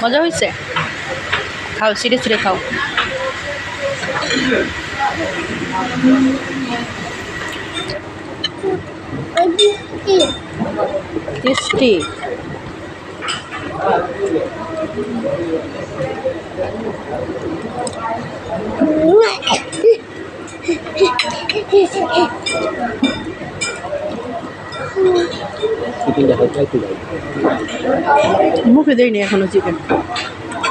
মজা হয়েছে? খাও, ছিঁড়ে ছিঁড়ে খাও। টেস্টি। মুখে দেয়নি এখনো চিকেন।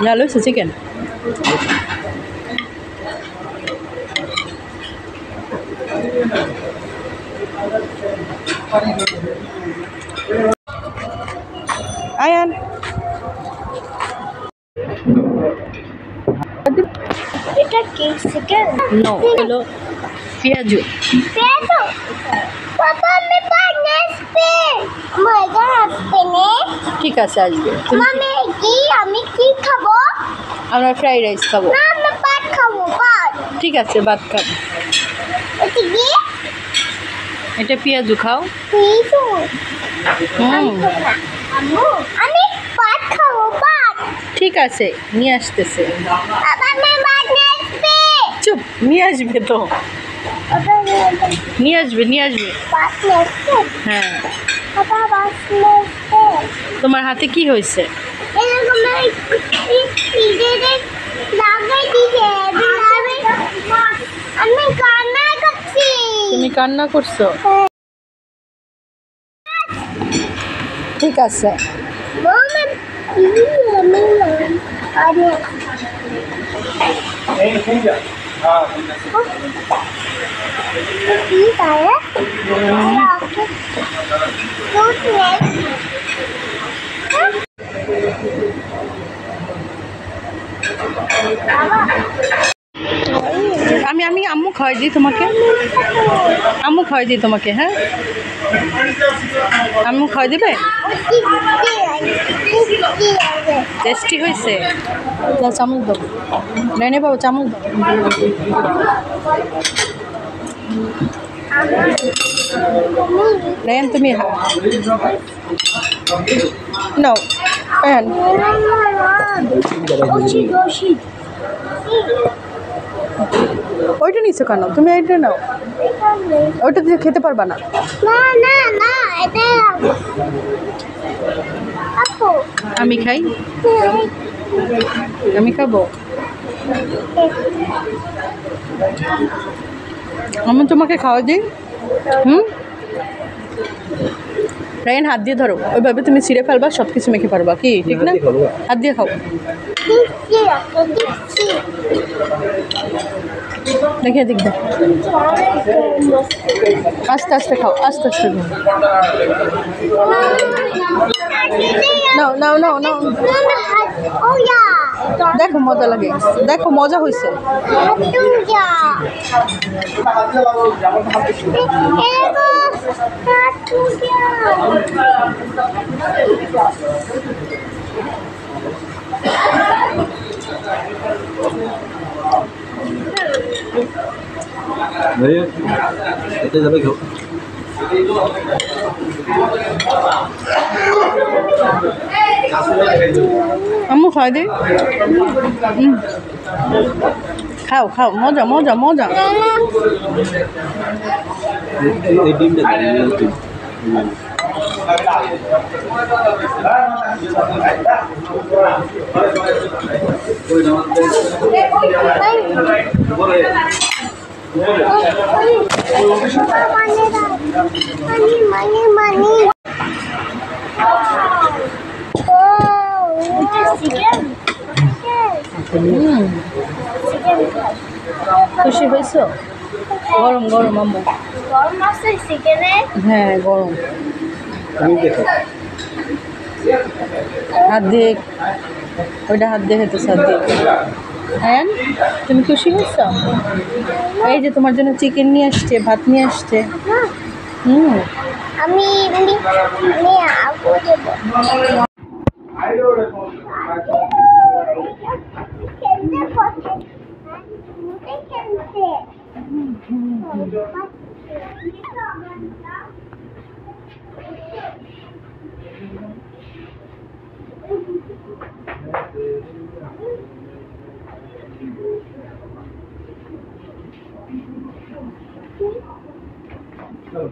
ঝাল হয়েছে চিকেন? আয়ান এটা কি চিকেন? নো, হলো পেঁয়াজু। পেঁয়াজু? পাপা আমি পারনেসপে মজা আসবে না। ঠিক আছে, আসবে। মামি কি আমি কি খাবো? আমরা ফ্রাইড রাইস খাবো। না আমি ভাত খাবো, ভাত। ঠিক আছে, ভাত খাবো। এটা কি? এটা পেঁয়াজু, খাও। পেঁয়াজু? আম্মু আমি ভাত খাবো, ভাত। ঠিক আছে, নিয়ে আসতেছে। পাপা আমি পারনেসপে। চুপ, নিয়ে আসবে তো। নিয়ে আসবে, নিয়ে আসবে। পারনেসপে? হ্যাঁ। পাপা পারনেসপে। তোমার হাতে কি হয়েছে? এরকম লাগাই দিছে। আমি কান্না করছি। তুমি কান্না করছো? ঠিক আছে। আমি আমি আম্মু খাওয়াই দিই তোমাকে। আম্মু খাওয়াই দিই তোমাকে। হ্যাঁ, আম্মু খাওয়াই দেবে? টেস্টি হয়েছে? চামচ দাও। নেনে বাবু, চামচ দাও। নেন তুমি। নাও প্যান। ওইটা নিচ্ছ কেন? তুমি এইটা নাও। ওইটা দিয়ে খেতে পারবা না। না না না, এটা আপু আমি খাই। আমি খাবো। আমি তোমাকে খাওয়া দিই। রায়ন, হাত দিয়ে ধরো। ওইভাবে তুমি ছিঁড়ে ফেলবা, সব কিছু মেখে পারবা কি? ঠিক না? হাত দিয়ে খাও। দেখে দেখ। আস্তে আস্তে খাও, আস্তে আস্তে খাও। নাও নাও নাও নাও। দেখো মজা লাগে, দেখো মজা হয়েছে। আম্মু খাওয়া দে। খাও খাও, মজা মজা মজা। খুশি হয়েছ? গরম গরম আম্মু। গরম আছে চিকেনে? হ্যাঁ গরম। হাত দিয়ে, ওইটা হাত দিয়ে খেতে। হাত দিয়ে। হ্যাঁ, তুমি খুশি হয়েছ? এই যে তোমার জন্য চিকেন নিয়ে আসছে, ভাত নিয়ে আসছে। আমি আপু দেব। খেলতে চলো